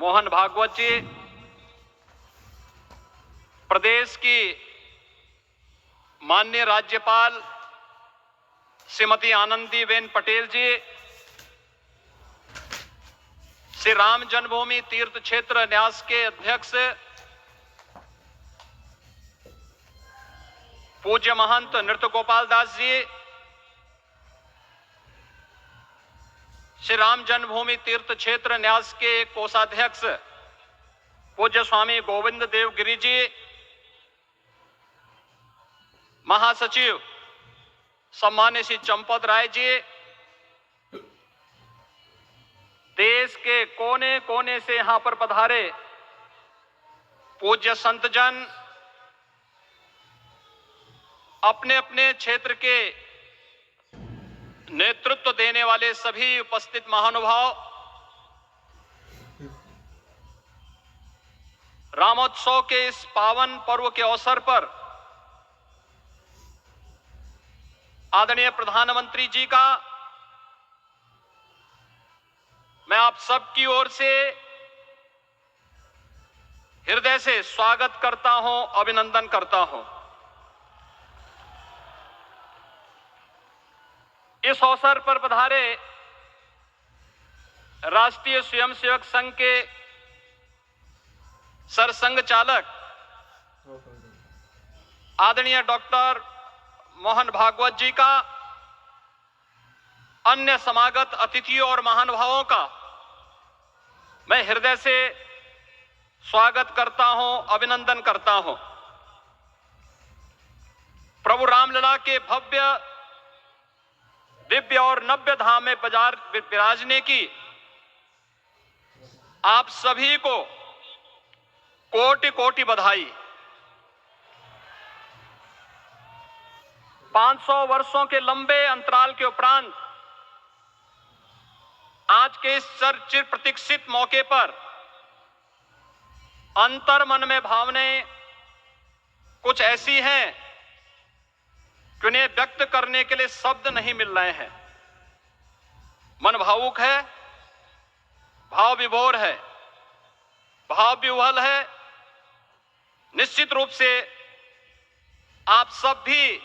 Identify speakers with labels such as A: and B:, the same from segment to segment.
A: मोहन भागवत जी, प्रदेश की माननीय राज्यपाल श्रीमती आनंदीबेन पटेल जी, श्री राम जन्मभूमि तीर्थ क्षेत्र न्यास के अध्यक्ष पूज्य महंत नृत्य गोपाल दास जी, श्री राम जन्मभूमि तीर्थ क्षेत्र न्यास के कोषाध्यक्ष पूज्य स्वामी गोविंद देव गिरी जी, महासचिव सम्मान्य श्री चंपत राय जी, देश के कोने कोने से यहां पर पधारे पूज्य संतजन, अपने अपने क्षेत्र के नेतृत्व देने वाले सभी उपस्थित महानुभाव, रामोत्सव के इस पावन पर्व के अवसर पर आदरणीय प्रधानमंत्री जी का मैं आप सबकी ओर से हृदय से स्वागत करता हूं, अभिनंदन करता हूं। इस अवसर पर पधारे राष्ट्रीय स्वयंसेवक संघ के सरसंघ चालक आदरणीय डॉक्टर मोहन भागवत जी का, अन्य समागत अतिथियों और महानुभावों का मैं हृदय से स्वागत करता हूं, अभिनंदन करता हूं। प्रभु रामलला के भव्य दिव्य और नव्य धाम में विराजने की आप सभी को कोटि कोटि बधाई। 500 वर्षों के लंबे अंतराल के उपरांत आज के इस चिर प्रतीक्षित मौके पर अंतर मन में भावनाएं कुछ ऐसी हैं कि उन्हें व्यक्त करने के लिए शब्द नहीं मिल रहे हैं। मन भावुक है, भाव विभोर है, भाव विह्वल है। निश्चित रूप से आप सब भी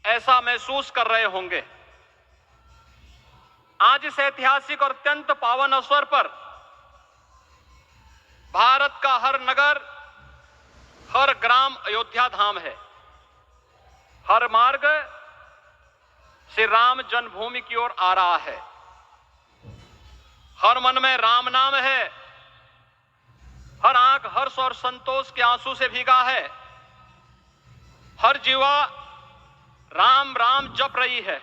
A: ऐसा महसूस कर रहे होंगे। आज इस ऐतिहासिक और अत्यंत पावन अवसर पर भारत का हर नगर, हर ग्राम अयोध्या धाम है। हर मार्ग श्री राम जन्मभूमि की ओर आ रहा है। हर मन में राम नाम है। हर आंख हर्ष और संतोष के आंसू से भीगा है। हर जीवा राम राम जप रही है।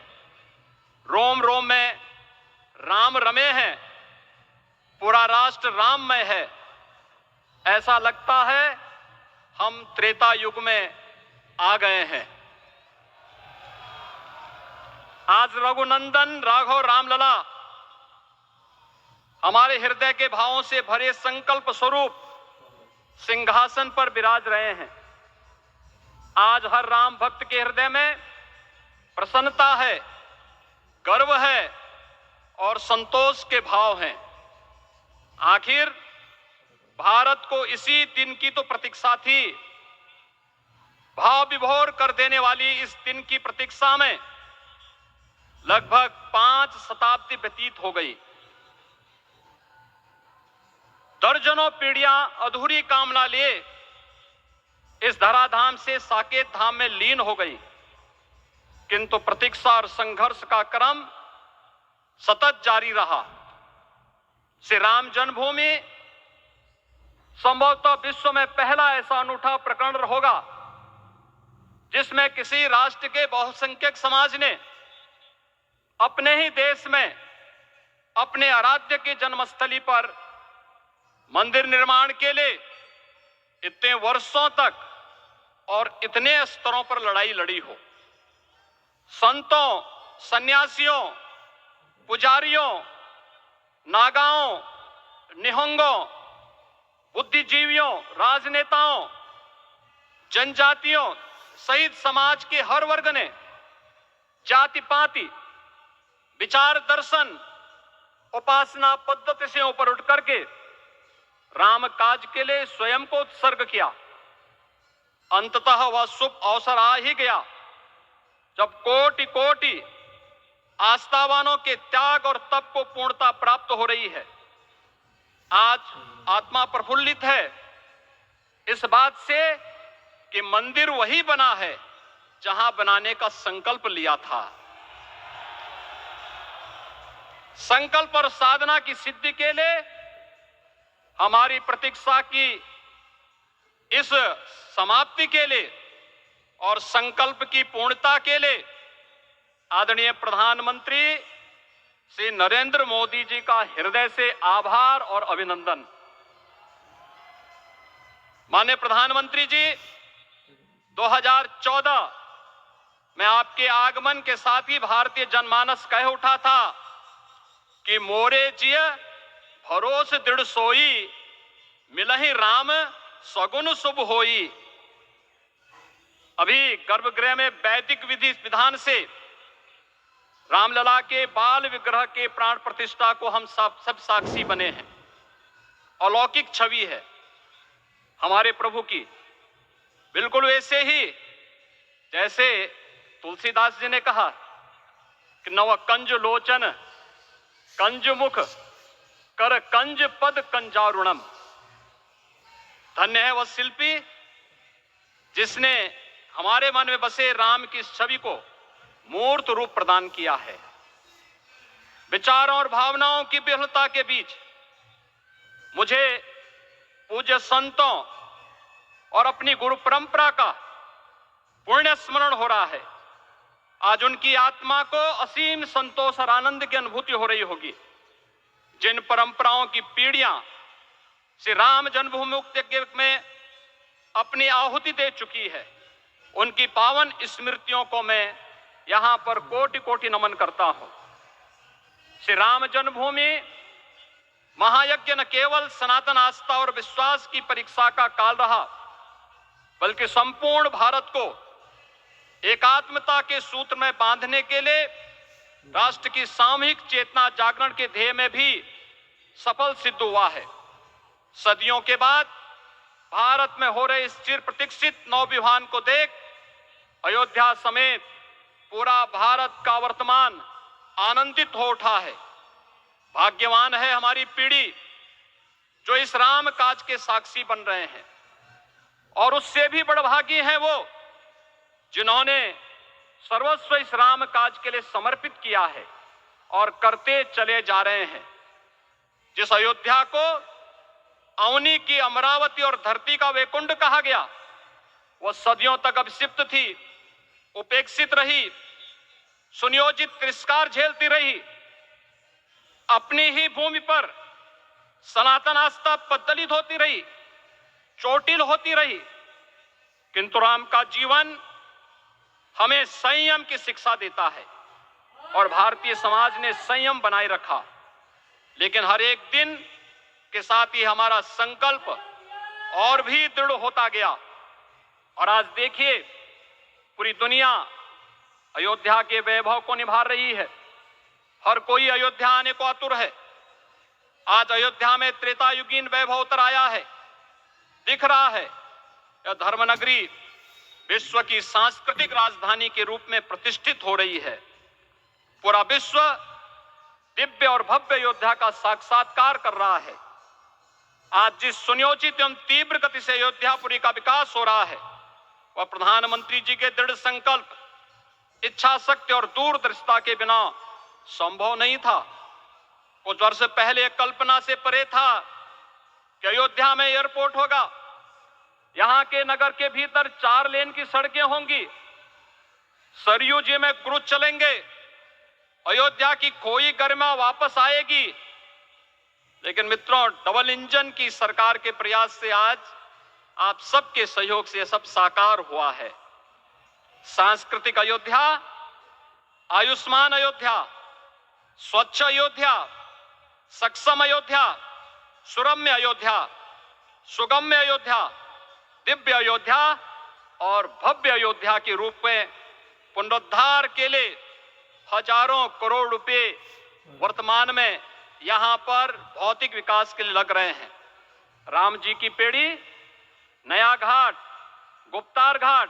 A: रोम रोम में राम रमे हैं। पूरा राष्ट्र राममय है। ऐसा लगता है हम त्रेता युग में आ गए हैं। आज रघुनंदन राघव रामलला हमारे हृदय के भावों से भरे संकल्प स्वरूप सिंहासन पर विराज रहे हैं। आज हर राम भक्त के हृदय में प्रसन्नता है, गर्व है और संतोष के भाव हैं। आखिर भारत को इसी दिन की तो प्रतीक्षा थी। भाव विभोर कर देने वाली इस दिन की प्रतीक्षा में लगभग 5 शताब्दी व्यतीत हो गई। दर्जनों पीढ़ियां अधूरी कामना लिए इस धराधाम से साकेत धाम में लीन हो गई, किंतु प्रतीक्षा और संघर्ष का क्रम सतत जारी रहा। श्री राम जन्मभूमि संभवतः विश्व में पहला ऐसा अनूठा प्रकरण होगा जिसमें किसी राष्ट्र के बहुसंख्यक समाज ने अपने ही देश में अपने आराध्य की जन्मस्थली पर मंदिर निर्माण के लिए इतने वर्षों तक और इतने स्तरों पर लड़ाई लड़ी हो। संतों, सन्यासियों, पुजारियों, नागाओं, निहंगों, बुद्धिजीवियों, राजनेताओं, जनजातियों सहित समाज के हर वर्ग ने जाति पाति, विचार दर्शन, उपासना पद्धति से ऊपर उठ करके राम काज के लिए स्वयं को उत्सर्ग किया। अंततः वह शुभ अवसर आ ही गया जब कोटि कोटि आस्थावानों के त्याग और तप को पूर्णता प्राप्त हो रही है। आज आत्मा प्रफुल्लित है इस बात से कि मंदिर वही बना है जहां बनाने का संकल्प लिया था। संकल्प और साधना की सिद्धि के लिए हमारी प्रतीक्षा की इस समाप्ति के लिए और संकल्प की पूर्णता के लिए आदरणीय प्रधानमंत्री श्री नरेंद्र मोदी जी का हृदय से आभार और अभिनंदन। माननीय प्रधानमंत्री जी, 2014 में आपके आगमन के साथ ही भारतीय जनमानस कह उठा था कि मोरे जिय भरोस दृढ़ सोई, मिलहि राम सगुन शुभ होई। अभी गर्भगृह में वैदिक विधि विधान से रामलला के बाल विग्रह के प्राण प्रतिष्ठा को हम सब साक्षी बने हैं। अलौकिक छवि है हमारे प्रभु की, बिल्कुल वैसे ही जैसे तुलसीदास जी ने कहा कि नव कंज लोचन कंज मुख कर कंज पद कंजारुणम। धन्य है वह शिल्पी जिसने हमारे मन में बसे राम की इस छवि को मूर्त रूप प्रदान किया है। विचारों और भावनाओं की विहलता के बीच मुझे पूज्य संतों और अपनी गुरु परंपरा का पुण्य स्मरण हो रहा है। आज उनकी आत्मा को असीम संतोष और आनंद की अनुभूति हो रही होगी। जिन परंपराओं की पीढ़ियां श्री राम जन्मभूमि मुक्ति में अपनी आहुति दे चुकी है, उनकी पावन स्मृतियों को मैं यहां पर कोटि कोटि नमन करता हूं। श्री राम जन्मभूमि महायज्ञ न केवल सनातन आस्था और विश्वास की परीक्षा का काल रहा, बल्कि संपूर्ण भारत को एकात्मता के सूत्र में बांधने के लिए राष्ट्र की सामूहिक चेतना जागरण के ध्येय में भी सफल सिद्ध हुआ है। सदियों के बाद भारत में हो रहे इस चिर प्रतीक्षित नवविवाह को देख अयोध्या समेत पूरा भारत का वर्तमान आनंदित हो उठा है। भाग्यवान है हमारी पीढ़ी जो इस राम काज के साक्षी बन रहे हैं, और उससे भी बड़भागी हैं वो जिन्होंने सर्वस्व इस राम काज के लिए समर्पित किया है और करते चले जा रहे हैं। जिस अयोध्या को अवनी की अमरावती और धरती का वैकुंठ कहा गया, वह सदियों तक अभिषिप्त थी, उपेक्षित रही, सुनियोजित तिरस्कार झेलती रही। अपनी ही भूमि पर सनातन आस्था पद्दलित होती रही, चोटिल होती रही, किंतु राम का जीवन हमें संयम की शिक्षा देता है और भारतीय समाज ने संयम बनाए रखा। लेकिन हर एक दिन के साथ ही हमारा संकल्प और भी दृढ़ होता गया, और आज देखिए पूरी दुनिया अयोध्या के वैभव को निभा रही है। हर कोई अयोध्या आने को आतुर है। आज अयोध्या में त्रेतायुगीन वैभव उतर आया है, दिख रहा है। यह धर्मनगरी विश्व की सांस्कृतिक राजधानी के रूप में प्रतिष्ठित हो रही है। पूरा विश्व दिव्य और भव्य अयोध्या का साक्षात्कार कर रहा है। आज जिस सुनियोजित एवं तीव्र गति से अयोध्यापुरी का विकास हो रहा है, वह प्रधानमंत्री जी के दृढ़ संकल्प, इच्छा शक्ति और दूरदर्शिता के बिना संभव नहीं था। कुछ वर्ष पहले कल्पना से परे था कि अयोध्या में एयरपोर्ट होगा, यहां के नगर के भीतर 4 लेन की सड़कें होंगी, सरयू जी में क्रूज चलेंगे, अयोध्या की खोई गरिमा वापस आएगी। लेकिन मित्रों, डबल इंजन की सरकार के प्रयास से आज आप सबके सहयोग से यह सब साकार हुआ है। सांस्कृतिक अयोध्या, आयुष्मान अयोध्या, स्वच्छ अयोध्या, सक्षम अयोध्या, सुरम्य अयोध्या, सुगम्य अयोध्या, दिव्य अयोध्या और भव्य अयोध्या के रूप में पुनरुद्धार के लिए हजारों करोड़ रुपए वर्तमान में यहां पर भौतिक विकास के लिए लग रहे हैं। राम जी की पेड़ी, नया घाट, गुप्तार घाट,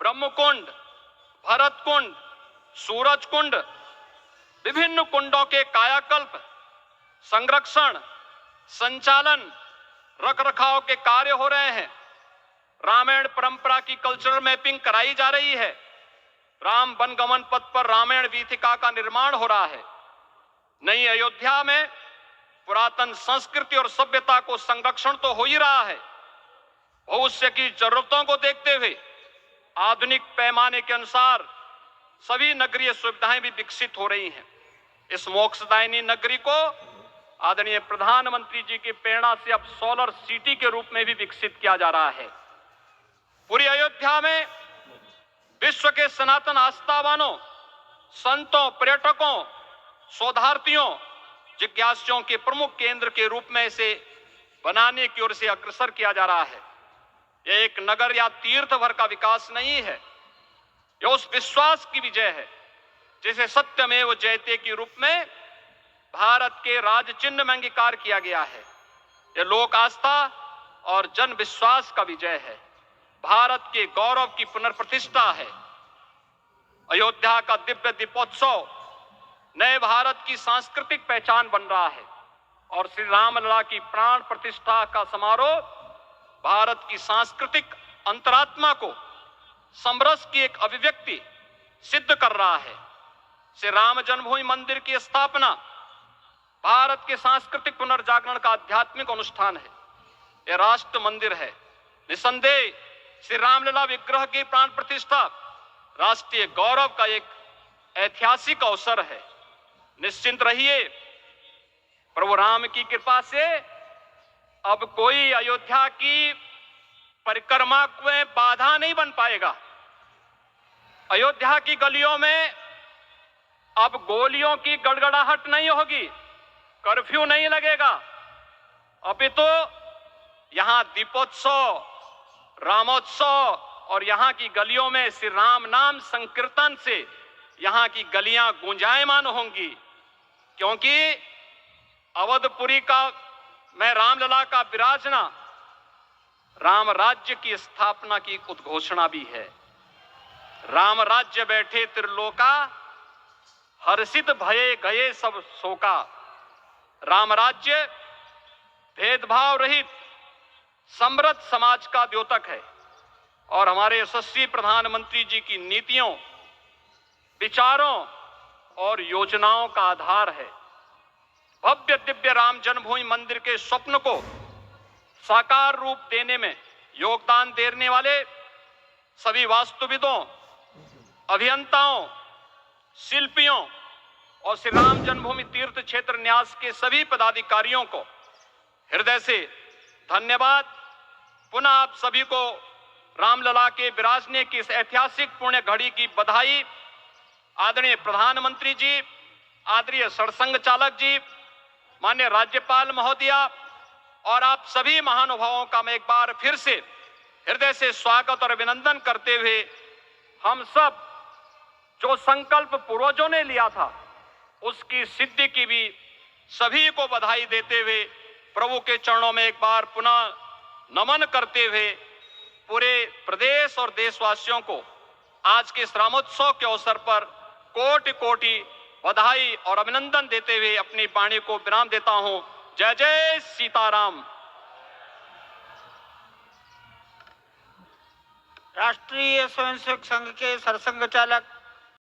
A: ब्रह्मकुंड, भरत कुंड, सूरज कुंड, विभिन्न कुंडों के कायाकल्प, संरक्षण, संचालन, रखरखाव के कार्य हो रहे हैं। रामायण परंपरा की कल्चरल मैपिंग कराई जा रही है। राम वनगमन पथ पर रामायण वीथिका का निर्माण हो रहा है। नई अयोध्या में पुरातन संस्कृति और सभ्यता को संरक्षण तो हो ही रहा है, भविष्य की जरूरतों को देखते हुए आधुनिक पैमाने के अनुसार सभी नगरीय सुविधाएं भी विकसित हो रही हैं। इस मोक्षदायिनी नगरी को आदरणीय प्रधानमंत्री जी की प्रेरणा से अब सोलर सिटी के रूप में भी विकसित किया जा रहा है। पूरी अयोध्या में विश्व के सनातन आस्थावानों, संतों, पर्यटकों, शोधार्थियों, जिज्ञासुओं के प्रमुख केंद्र के रूप में इसे बनाने की ओर से अग्रसर किया जा रहा है। यह एक नगर या तीर्थ भर का विकास नहीं है, यह उस विश्वास की विजय है जिसे सत्यमेव जयते के रूप में भारत के राज चिन्ह में अंगीकार किया गया है। यह लोक आस्था और जन विश्वास का विजय है, भारत के गौरव की पुनर्प्रतिष्ठा है। अयोध्या का दिव्य दीपोत्सव नए भारत की सांस्कृतिक पहचान बन रहा है और श्री रामलला की प्राण प्रतिष्ठा का समारोह भारत की सांस्कृतिक अंतरात्मा को समरस की एक अभिव्यक्ति सिद्ध कर रहा है। श्री राम जन्मभूमि मंदिर की स्थापना भारत के सांस्कृतिक पुनर्जागरण का आध्यात्मिक अनुष्ठान है। यह राष्ट्र मंदिर है। निसंदेह श्री रामलला विग्रह की प्राण प्रतिष्ठा राष्ट्रीय गौरव का एक ऐतिहासिक अवसर है। निश्चिंत रहिए, प्रभु राम की कृपा से अब कोई अयोध्या की परिक्रमा में बाधा नहीं बन पाएगा। अयोध्या की गलियों में अब गोलियों की गड़गड़ाहट नहीं होगी, कर्फ्यू नहीं लगेगा। अपितु यहां दीपोत्सव, रामोत्सव और यहां की गलियों में श्री राम नाम संकीर्तन से यहां की गलियां गुंजायमान होंगी, क्योंकि अवधपुरी का मैं रामलला का विराजना राम राज्य की स्थापना की उद्घोषणा भी है। राम राज्य बैठे त्रिलोका, हर्षित भये गए सब शोका। राम राज्य भेदभाव रहित समृद्ध समाज का द्योतक है और हमारे यशस्वी प्रधानमंत्री जी की नीतियों, विचारों और योजनाओं का आधार है। भव्य दिव्य राम जन्मभूमि मंदिर के स्वप्न को साकार रूप देने में योगदान देने वाले सभी वास्तुविदों, अभियंताओं, शिल्पियों और श्री राम जन्मभूमि तीर्थ क्षेत्र न्यास के सभी पदाधिकारियों को हृदय से धन्यवाद। पुनः आप सभी को रामलला के विराजने की इस ऐतिहासिक पुण्य घड़ी की बधाई। आदरणीय प्रधानमंत्री जी, आदरणीय सरसंघ चालक जी, माननीय राज्यपाल महोदया और आप सभी महानुभावों का मैं एक बार फिर से हृदय से स्वागत और अभिनंदन करते हुए हम सब जो संकल्प पूर्वजों ने लिया था उसकी सिद्धि की भी सभी को बधाई देते हुए प्रभु के चरणों में एक बार पुनः नमन करते हुए पूरे प्रदेश और देशवासियों को आज के इस रामोत्सव के अवसर पर कोटि कोटि बधाई और अभिनंदन देते हुए अपनी वाणी को विराम देता हूं। जय जय सीताराम।
B: राष्ट्रीय स्वयंसेवक संघ के सरसंघ चालक